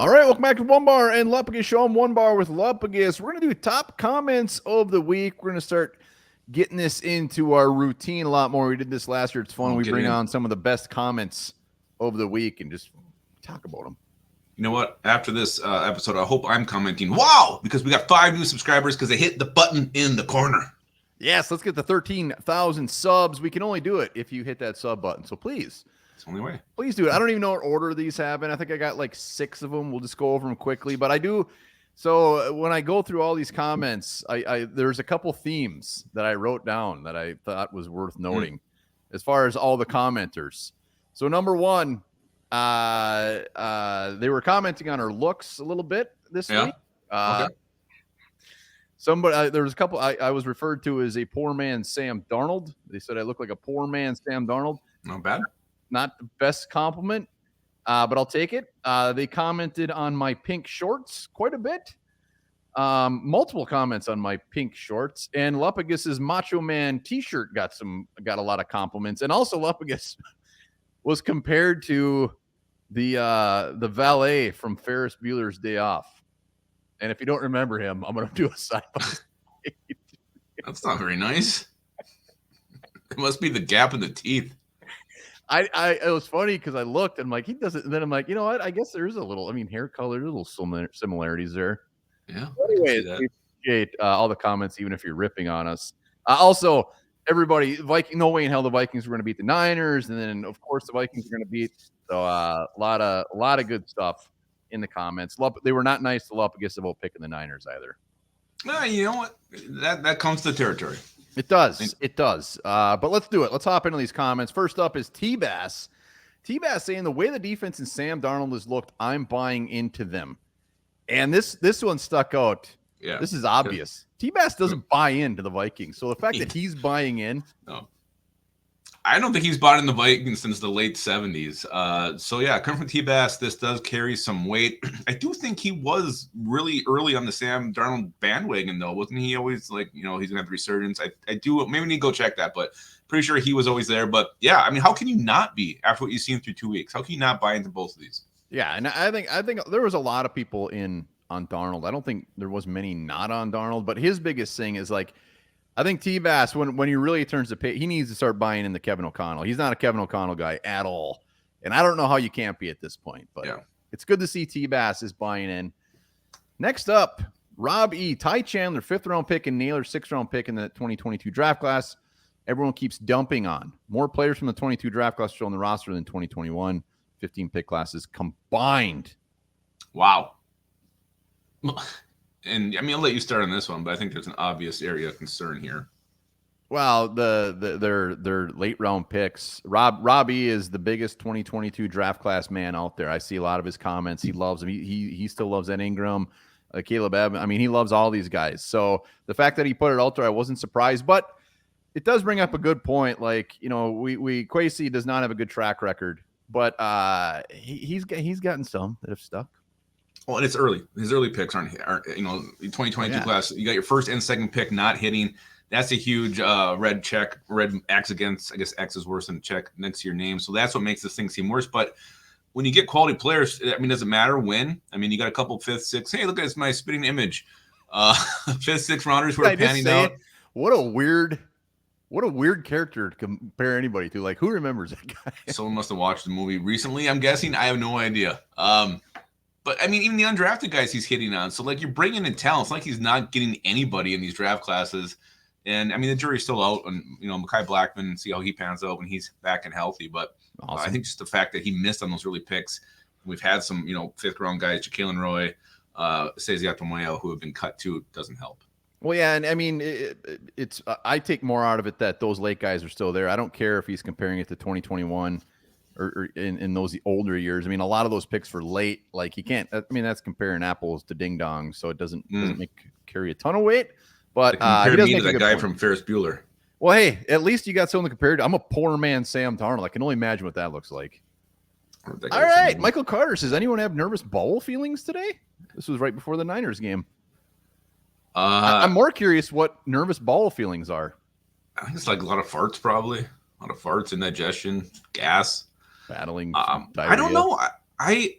All right, welcome back to Onebar and Lupagus Show. I'm Onebar with Lupagus. We're going to do top comments of the week. We're going to start getting this into our routine a lot more. We did this last year. It's fun. We bring on some of the best comments of the week and just talk about them. You know what? After this episode, I hope I'm commenting, wow, because we got 5 new subscribers because they hit the button in the corner. Yes, let's get the 13,000 subs. We can only do it if you hit that sub button. So please. It's the only way. Please do it. I don't even know what order these have in. I think I got like 6 of them. We'll just go over them quickly. But I do. So when I go through all these comments, there's a couple themes that I wrote down that I thought was worth noting as far as all the commenters. So number one, they were commenting on our looks a little bit this week. Okay. Somebody, there was a couple. I was referred to as a poor man Sam Darnold. They said I look like a poor man Sam Darnold. Not bad. Not the best compliment, but I'll take it. They commented on my pink shorts quite a bit. Multiple comments on my pink shorts, and Lupagus's Macho Man T-shirt got a lot of compliments, and also Lupagus was compared to the valet from Ferris Bueller's Day Off. And if you don't remember him, I'm going to do a side by side. That's not very nice. It must be the gap in the teeth. It was funny because I looked and I'm like, he doesn't. And then I'm like, you know what? I guess there's a little, hair color, little similarities there. Yeah. Anyways, we appreciate all the comments, even if you're ripping on us. Also, everybody, no way in hell the Vikings were going to beat the Niners. And then, of course, the Vikings are going to beat. So a lot of good stuff in the comments. They were not nice to Lupagus about picking the Niners either. You know what? That comes to the territory. It does. It does. But let's do it. Let's hop into these comments. First up is T-Bass. T-Bass saying the way the defense and Sam Darnold has looked, I'm buying into them. And this one stuck out. Yeah. This is obvious. T-Bass doesn't buy into the Vikings. So the fact that he's buying in. No. I don't think he's bought in the Vikings since the late 70s. So, yeah, coming from T-Bass, this does carry some weight. I do think he was really early on the Sam Darnold bandwagon, though. Wasn't he always like, he's going to have the resurgence? I do. Maybe we need to go check that, but pretty sure he was always there. But, yeah, how can you not be after what you've seen through 2 weeks? How can you not buy into both of these? Yeah, and I think there was a lot of people on Darnold. I don't think there was many not on Darnold, but his biggest thing is like, I think T-Bass, when he really turns the page, he needs to start buying into Kevin O'Connell. He's not a Kevin O'Connell guy at all. And I don't know how you can't be at this point, but It's good to see T-Bass is buying in. Next up, Rob E. Ty Chandler, 5th-round pick, and Nailor, 6th-round pick in the 2022 draft class. Everyone keeps dumping on. More players from the 22 draft class show on the roster than 2021. 15 pick classes combined. Wow. And I'll let you start on this one, but I think there's an obvious area of concern here. Well, their late round picks. Robbie is the biggest 2022 draft class man out there. I see a lot of his comments. He loves him. He still loves Ed Ingram, Caleb Evans. He loves all these guys. So the fact that he put it out there, I wasn't surprised. But it does bring up a good point. Like, Kwesi does not have a good track record, but he's gotten some that have stuck. Well, and it's early. His early picks aren't 2022 class. You got your first and second pick not hitting. That's a huge red X against. I guess X is worse than check next to your name. So that's what makes this thing seem worse. But when you get quality players, does it matter when? You got a couple 5th, 6th. Hey, look at this, my spitting image. 5th, 6th rounders who are panning out. What a weird character to compare anybody to. Like, who remembers that guy? Someone must have watched the movie recently, I'm guessing. I have no idea. But, even the undrafted guys he's hitting on. So, you're bringing in talent. It's like he's not getting anybody in these draft classes. And, the jury's still out on, Mekhi Blackmon and see how he pans out when he's back and healthy. But awesome. I think just the fact that he missed on those early picks. We've had some, 5th-round guys, Jalen Roy, Cesar Tomoyo, who have been cut too, doesn't help. Well, yeah, and it's I take more out of it that those late guys are still there. I don't care if he's comparing it to 2021 or in those older years. A lot of those picks for late, like you can't. That's comparing apples to ding dong, so it doesn't carry a ton of weight. But compare me to that guy from Ferris Bueller. Well, hey, at least you got someone to compare to. I'm a poor man Sam Darnold. I can only imagine what that looks like. All right, Michael Carter says, anyone have nervous bowel feelings today? This was right before the Niners game. I'm more curious what nervous bowel feelings are. I think it's like a lot of farts, probably. A lot of farts, indigestion, gas. Battling I don't know. I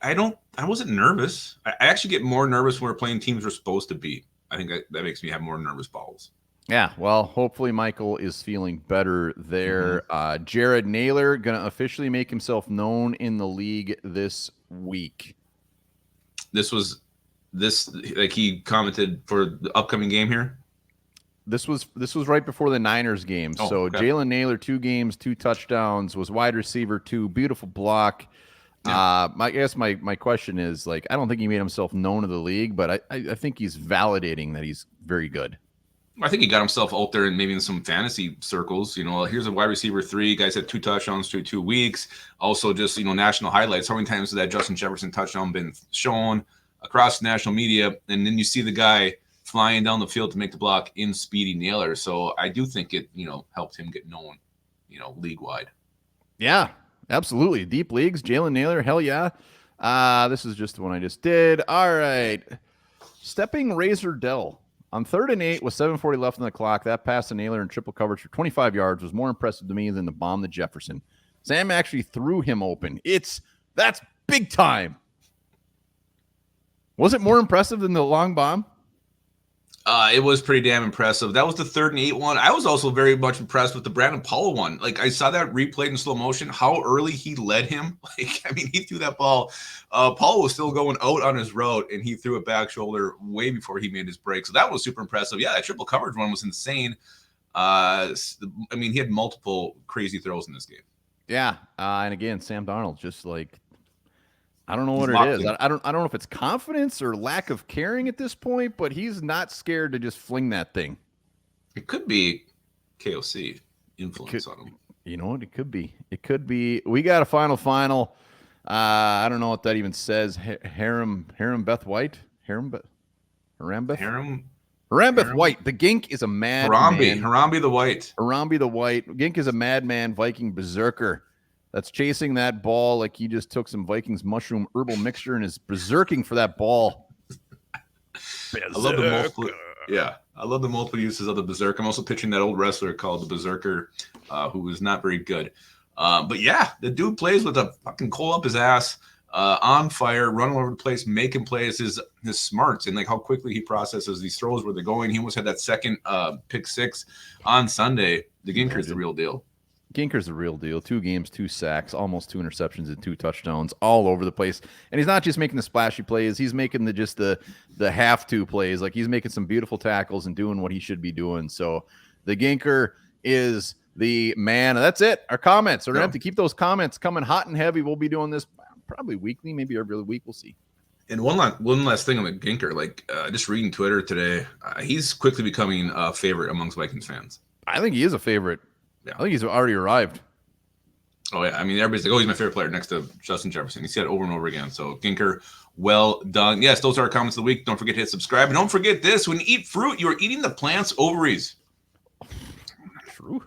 wasn't nervous. I actually get more nervous when we're playing teams we're supposed to beat. I think that makes me have more nervous balls. Yeah, well, hopefully Michael is feeling better there. Jared Nailor going to officially make himself known in the league this week. This like he commented for the upcoming game here. This was right before the Niners game. Oh, so okay. Jalen Nailor, 2 games, 2 touchdowns, was wide receiver 2, beautiful block. Yeah. I guess my question is, like, I don't think he made himself known to the league, but I think he's validating that he's very good. I think he got himself out there and maybe in some fantasy circles. Here's a wide receiver 3. Guys had 2 touchdowns through 2 weeks. Also, just national highlights. How many times has that Justin Jefferson touchdown been shown across national media? And then you see the guy flying down the field to make the block in Speedy Nailor. So I do think it helped him get known, league wide. Yeah, absolutely. Deep leagues, Jalen Nailor, hell yeah. This is just the one I just did. All right. Stepping Razor Dell. On 3rd and 8 with 7:40 left on the clock, that pass to Nailor in triple coverage for 25 yards was more impressive to me than the bomb to Jefferson. Sam actually threw him open. That's big time. Was it more impressive than the long bomb? It was pretty damn impressive. That was the 3rd and 8 one. I was also very much impressed with the Brandon Powell one. Like, I saw that replayed in slow motion, how early he led him. Like, I mean, he threw that ball. Powell was still going out on his route, and he threw it back shoulder way before he made his break. So that was super impressive. Yeah, that triple coverage one was insane. I mean, he had multiple crazy throws in this game. Yeah, and again, Sam Darnold just like, I don't know what it is. I don't know if it's confidence or lack of caring at this point, but he's not scared to just fling that thing. It could be KOC influence on him. You know what? It could be. It could be. We got a final. I don't know what that even says. Harem Beth White. Harambeth White. The Gink is a mad man. Harambe the White. Harambe the White. Gink is a madman Viking berserker that's chasing that ball like he just took some Vikings mushroom herbal mixture and is berserking for that ball. I love the multiple. Yeah, I love the multiple uses of the berserk. I'm also picturing that old wrestler called the Berserker, who was not very good. But yeah, the dude plays with a fucking coal up his ass, on fire, running all over the place, making plays. His smarts and like how quickly he processes these throws where they're going. He almost had that second pick 6 on Sunday. The Ginker's the real deal. Ginker's the real deal. 2 games, 2 sacks, almost 2 interceptions and 2 touchdowns all over the place. And he's not just making the splashy plays. He's making the have to plays. Like, he's making some beautiful tackles and doing what he should be doing. So the Ginker is the man. That's it. Our comments. We're going to have to keep those comments coming hot and heavy. We'll be doing this probably weekly, maybe every week. We'll see. And one last thing on the Ginker, like just reading Twitter today, he's quickly becoming a favorite amongst Vikings fans. I think he is a favorite. Yeah. I think he's already arrived. Oh, yeah. I mean, everybody's like, oh, he's my favorite player next to Justin Jefferson. He said it over and over again. So, Ginker, well done. Yes, those are our comments of the week. Don't forget to hit subscribe. And don't forget this. When you eat fruit, you are eating the plant's ovaries. True.